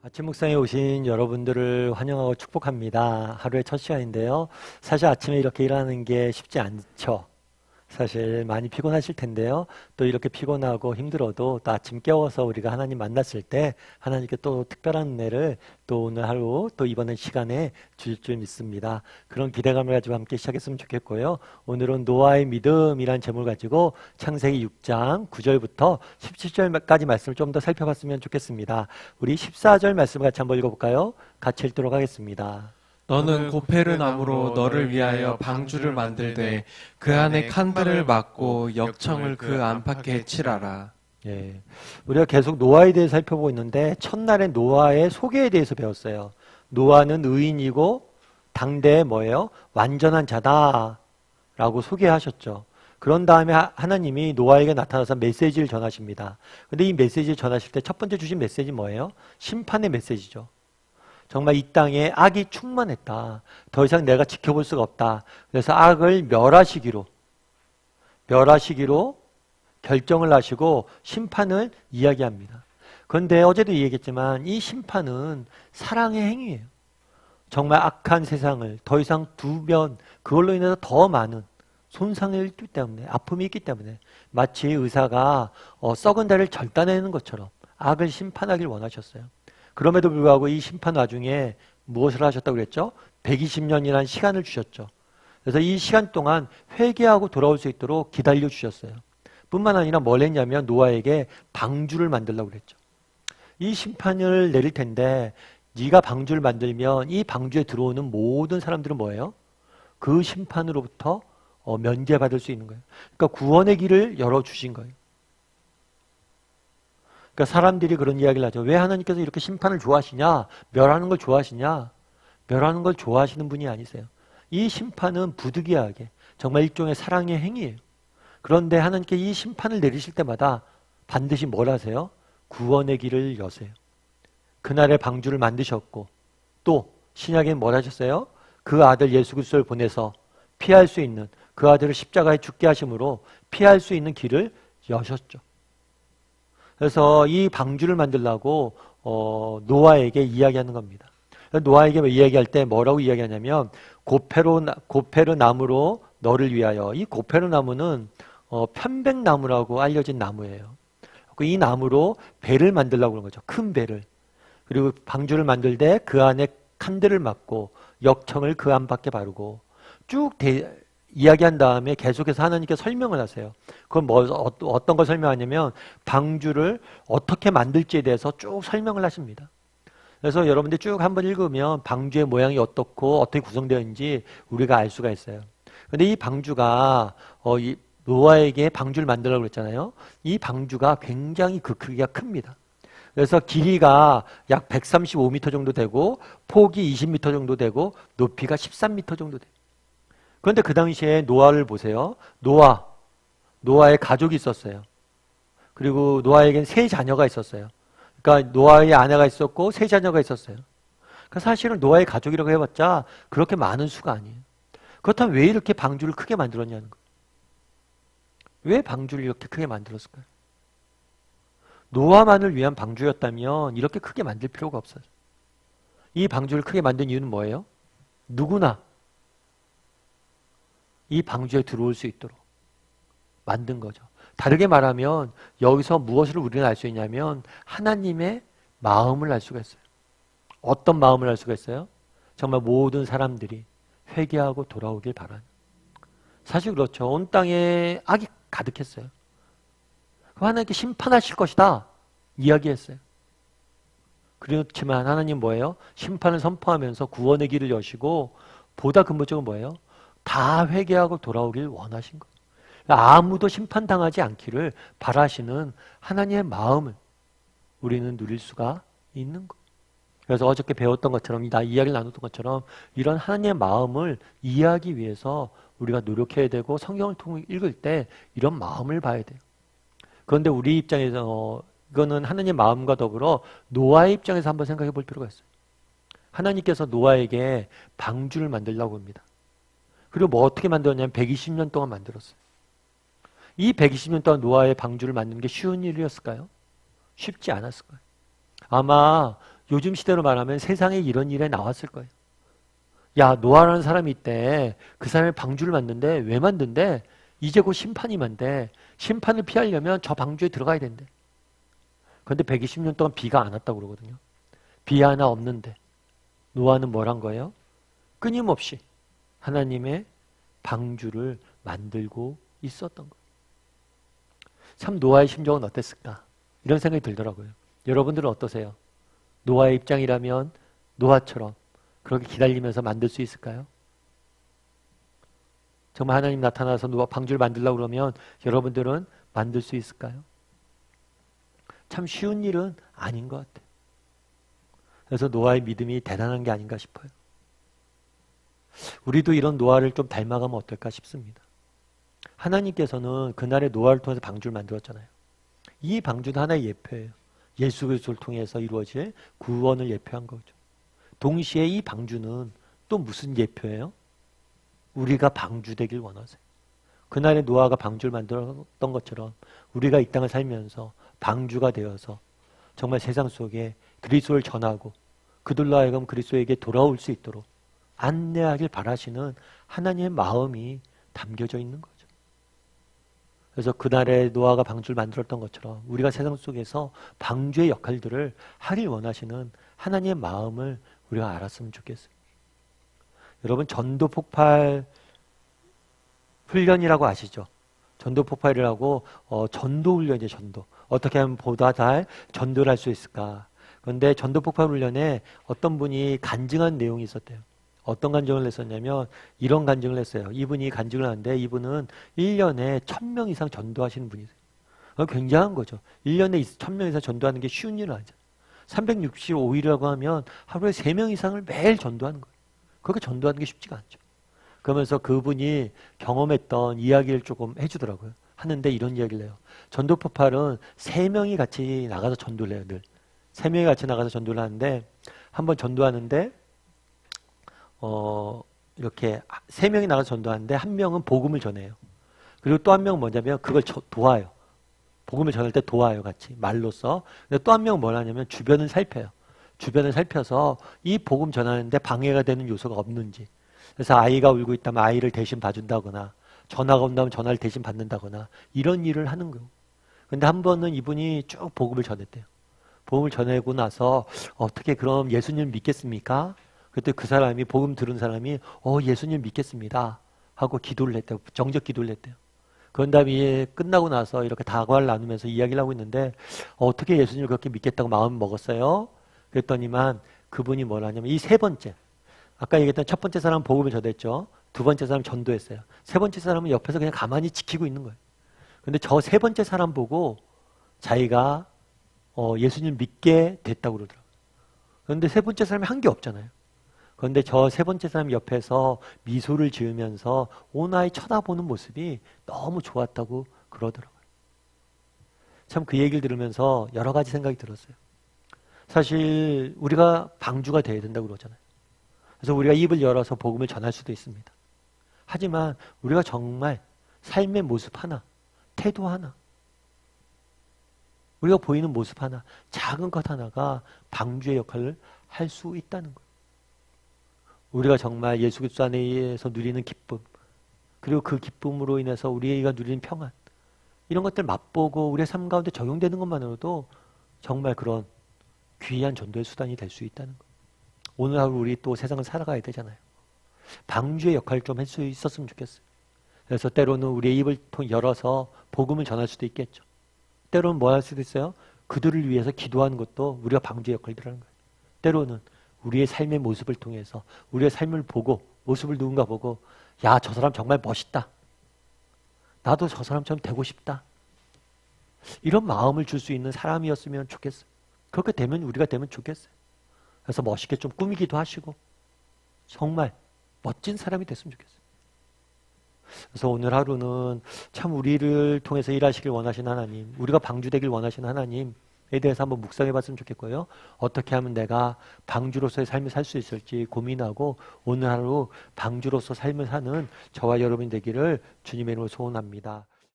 아침 묵상에 오신 여러분들을 환영하고 축복합니다. 하루의 첫 시간인데요. 사실 아침에 이렇게 일하는 게 쉽지 않죠. 사실 많이 피곤하실 텐데요. 또 이렇게 피곤하고 힘들어도 또 아침 깨워서 우리가 하나님 만났을 때 하나님께 또 특별한 은혜를 또 오늘 하루 또 이번 시간에 주실 줄 믿습니다. 그런 기대감을 가지고 함께 시작했으면 좋겠고요. 오늘은 노아의 믿음이란 제목을 가지고 창세기 6장 9절부터 17절까지 말씀을 좀 더 살펴봤으면 좋겠습니다. 우리 14절 말씀을 같이 한번 읽어볼까요? 같이 읽도록 하겠습니다. 너는 고페르나무로 너를 위하여 방주를 만들되 그 안에 칸들을 막고 역청을 그 안팎에 칠하라. 예, 우리가 계속 노아에 대해서 살펴보고 있는데 첫날에 노아의 소개에 대해서 배웠어요. 노아는 의인이고 당대의 뭐예요? 완전한 자다라고 소개하셨죠. 그런 다음에 하나님이 노아에게 나타나서 메시지를 전하십니다. 근데 이 메시지를 전하실 때 첫 번째 주신 메시지 뭐예요? 심판의 메시지죠. 정말 이 땅에 악이 충만했다. 더 이상 내가 지켜볼 수가 없다. 그래서 악을 멸하시기로 결정을 하시고 심판을 이야기합니다. 그런데 어제도 얘기했지만 이 심판은 사랑의 행위예요. 정말 악한 세상을 더 이상 두면 그걸로 인해서 더 많은 손상이 있기 때문에, 아픔이 있기 때문에 마치 의사가 썩은 달을 절단해내는 것처럼 악을 심판하길 원하셨어요. 그럼에도 불구하고 이 심판 와중에 무엇을 하셨다고 그랬죠? 120년이라는 시간을 주셨죠. 그래서 이 시간 동안 회개하고 돌아올 수 있도록 기다려 주셨어요. 뿐만 아니라 뭘 했냐면 노아에게 방주를 만들라고 그랬죠. 이 심판을 내릴 텐데 네가 방주를 만들면 이 방주에 들어오는 모든 사람들은 뭐예요? 그 심판으로부터 면제받을 수 있는 거예요. 그러니까 구원의 길을 열어주신 거예요. 그러니까 사람들이 그런 이야기를 하죠. 왜 하나님께서 이렇게 심판을 좋아하시냐? 멸하는 걸 좋아하시냐? 멸하는 걸 좋아하시는 분이 아니세요. 이 심판은 부득이하게 정말 일종의 사랑의 행위예요. 그런데 하나님께 이 심판을 내리실 때마다 반드시 뭘 하세요? 구원의 길을 여세요. 그날의 방주를 만드셨고 또 신약에 뭘 하셨어요? 그 아들 예수 그리스도를 보내서 피할 수 있는 그 아들을 십자가에 죽게 하심으로 피할 수 있는 길을 여셨죠. 그래서 이 방주를 만들라고 노아에게 이야기하는 겁니다. 노아에게 이야기할 때 뭐라고 이야기하냐면 고페르 나무로 너를 위하여. 이 고페르 나무는 편백나무라고 알려진 나무예요. 이 나무로 배를 만들라고 그런 거죠. 큰 배를. 그리고 방주를 만들 때 그 안에 칸들을 막고 역청을 그 안밖에 바르고 쭉 이야기한 다음에 계속해서 하나님께 설명을 하세요. 그건 어떤 걸 설명하냐면 방주를 어떻게 만들지에 대해서 쭉 설명을 하십니다. 그래서 여러분들 쭉 한번 읽으면 방주의 모양이 어떻고 어떻게 구성되어 있는지 우리가 알 수가 있어요. 근데 이 방주가 이 노아에게 방주를 만들라고 그랬잖아요. 이 방주가 굉장히 그 크기가 큽니다. 그래서 길이가 약 135m 정도 되고 폭이 20m 정도 되고 높이가 13m 정도 돼요. 그런데 그 당시에 노아를 보세요. 노아의 가족이 있었어요. 그리고 노아에겐 세 자녀가 있었어요. 그러니까 노아의 아내가 있었고 세 자녀가 있었어요. 그러니까 사실은 노아의 가족이라고 해봤자 그렇게 많은 수가 아니에요. 그렇다면 왜 이렇게 방주를 크게 만들었냐는 거예요. 왜 방주를 이렇게 크게 만들었을까요? 노아만을 위한 방주였다면 이렇게 크게 만들 필요가 없어요. 이 방주를 크게 만든 이유는 뭐예요? 누구나 이 방주에 들어올 수 있도록 만든 거죠. 다르게 말하면 여기서 무엇을 우리는 알 수 있냐면 하나님의 마음을 알 수가 있어요. 어떤 마음을 알 수가 있어요? 정말 모든 사람들이 회개하고 돌아오길 바라는. 사실 그렇죠. 온 땅에 악이 가득했어요. 그럼 하나님께 심판하실 것이다 이야기했어요. 그렇지만 하나님 뭐예요? 심판을 선포하면서 구원의 길을 여시고 보다 근본적으로 뭐예요? 다 회개하고 돌아오길 원하신 거예요. 아무도 심판당하지 않기를 바라시는 하나님의 마음을 우리는 누릴 수가 있는 거예요. 그래서 어저께 배웠던 것처럼 이야기를 나눴던 것처럼 이런 하나님의 마음을 이해하기 위해서 우리가 노력해야 되고 성경을 통해 읽을 때 이런 마음을 봐야 돼요. 그런데 우리 입장에서 이거는 하나님의 마음과 더불어 노아의 입장에서 한번 생각해 볼 필요가 있어요. 하나님께서 노아에게 방주를 만들려고 합니다. 그리고 뭐 어떻게 만들었냐면 120년 동안 만들었어요. 이 120년 동안 노아의 방주를 만드는 게 쉬운 일이었을까요? 쉽지 않았을 거예요. 아마 요즘 시대로 말하면 세상에 이런 일에 나왔을 거예요. 야, 노아라는 사람이 있대. 그 사람이 방주를 만든대. 왜 만든대? 이제 곧 심판이 만대. 심판을 피하려면 저 방주에 들어가야 된대. 그런데 120년 동안 비가 안 왔다고 그러거든요. 비 하나 없는데 노아는 뭘 한 거예요? 끊임없이 하나님의 방주를 만들고 있었던 거예요. 참 노아의 심정은 어땠을까? 이런 생각이 들더라고요. 여러분들은 어떠세요? 노아의 입장이라면 노아처럼 그렇게 기다리면서 만들 수 있을까요? 정말 하나님 나타나서 노아 방주를 만들려고 그러면 여러분들은 만들 수 있을까요? 참 쉬운 일은 아닌 것 같아요. 그래서 노아의 믿음이 대단한 게 아닌가 싶어요. 우리도 이런 노아를 좀 닮아가면 어떨까 싶습니다. 하나님께서는 그날의 노아를 통해서 방주를 만들었잖아요. 이 방주도 하나의 예표예요. 예수 그리스도를 통해서 이루어질 구원을 예표한 거죠. 동시에 이 방주는 또 무슨 예표예요? 우리가 방주 되길 원하세요. 그날의 노아가 방주를 만들었던 것처럼 우리가 이 땅을 살면서 방주가 되어서 정말 세상 속에 그리스도를 전하고 그들로 하여금 그리스도에게 돌아올 수 있도록 안내하길 바라시는 하나님의 마음이 담겨져 있는 거죠. 그래서 그날의 노아가 방주를 만들었던 것처럼 우리가 세상 속에서 방주의 역할들을 하길 원하시는 하나님의 마음을 우리가 알았으면 좋겠어요. 여러분 전도 폭발 훈련이라고 아시죠? 전도 폭발이라고 전도 훈련이에요. 전도. 어떻게 하면 보다 잘 전도를 할 수 있을까? 그런데 전도 폭발 훈련에 어떤 분이 간증한 내용이 있었대요. 어떤 간증을 했었냐면 이런 간증을 했어요. 이분이 간증을 하는데 이분은 1년에 1000명 이상 전도하시는 분이세요. 굉장한 거죠. 1년에 1000명 이상 전도하는 게 쉬운 일은 아니죠. 365일이라고 하면 하루에 3명 이상을 매일 전도하는 거예요. 그렇게 전도하는 게 쉽지가 않죠. 그러면서 그분이 경험했던 이야기를 조금 해주더라고요. 하는데 이런 이야기를 해요. 전도 폭발은 3명이 같이 나가서 전도를 해요. 늘 3명이 같이 나가서 전도를 하는데 한번 전도하는데 이렇게 3명이 나가서 전도하는데 한 명은 복음을 전해요. 그리고 또 한 명은 뭐냐면 그걸 도와요. 복음을 전할 때 도와요. 같이 말로써. 또 한 명은 뭘 하냐면 주변을 살펴요. 주변을 살펴서 이 복음 전하는데 방해가 되는 요소가 없는지. 그래서 아이가 울고 있다면 아이를 대신 봐준다거나 전화가 온다면 전화를 대신 받는다거나 이런 일을 하는 거예요. 근데 한 번은 이분이 쭉 복음을 전했대요. 복음을 전하고 나서 어떻게 그럼 예수님 믿겠습니까? 그때 그 사람이 복음 들은 사람이 예수님 믿겠습니다 하고 기도를 했대요. 정적 기도를 했대요. 그런 다음에 끝나고 나서 이렇게 다과를 나누면서 이야기를 하고 있는데 어떻게 예수님을 그렇게 믿겠다고 마음 먹었어요? 그랬더니만 그분이 뭘 하냐면 이 세 번째 아까 얘기했던 첫 번째 사람은 복음을 전했죠. 두 번째 사람은 전도했어요. 세 번째 사람은 옆에서 그냥 가만히 지키고 있는 거예요. 근데 저 세 번째 사람 보고 자기가 예수님 믿게 됐다고 그러더라고요. 그런데 세 번째 사람이 한 게 없잖아요. 그런데 저 세 번째 사람 옆에서 미소를 지으면서 온 아이 쳐다보는 모습이 너무 좋았다고 그러더라고요. 참 그 얘기를 들으면서 여러 가지 생각이 들었어요. 사실 우리가 방주가 돼야 된다고 그러잖아요. 그래서 우리가 입을 열어서 복음을 전할 수도 있습니다. 하지만 우리가 정말 삶의 모습 하나, 태도 하나, 우리가 보이는 모습 하나, 작은 것 하나가 방주의 역할을 할 수 있다는 거예요. 우리가 정말 예수 그리스도 안에서 누리는 기쁨, 그리고 그 기쁨으로 인해서 우리가 누리는 평안, 이런 것들 맛보고 우리의 삶 가운데 적용되는 것만으로도 정말 그런 귀한 전도의 수단이 될 수 있다는 거예요. 오늘 하루 우리 또 세상을 살아가야 되잖아요. 방주의 역할을 좀 할 수 있었으면 좋겠어요. 그래서 때로는 우리의 입을 열어서 복음을 전할 수도 있겠죠. 때로는 뭐 할 수도 있어요? 그들을 위해서 기도하는 것도 우리가 방주의 역할을 하는 거예요. 때로는 우리의 삶의 모습을 통해서 우리의 삶을 보고 모습을 누군가 보고 야, 저 사람 정말 멋있다. 나도 저 사람처럼 되고 싶다. 이런 마음을 줄 수 있는 사람이었으면 좋겠어요. 그렇게 되면 우리가 되면 좋겠어요. 그래서 멋있게 좀 꾸미기도 하시고 정말 멋진 사람이 됐으면 좋겠어요. 그래서 오늘 하루는 참 우리를 통해서 일하시길 원하시는 하나님, 우리가 방주되길 원하시는 하나님에 대해서 한번 묵상해 봤으면 좋겠고요. 어떻게 하면 내가 방주로서의 삶을 살 수 있을지 고민하고 오늘 하루 방주로서 삶을 사는 저와 여러분이 되기를 주님의 이름으로 소원합니다.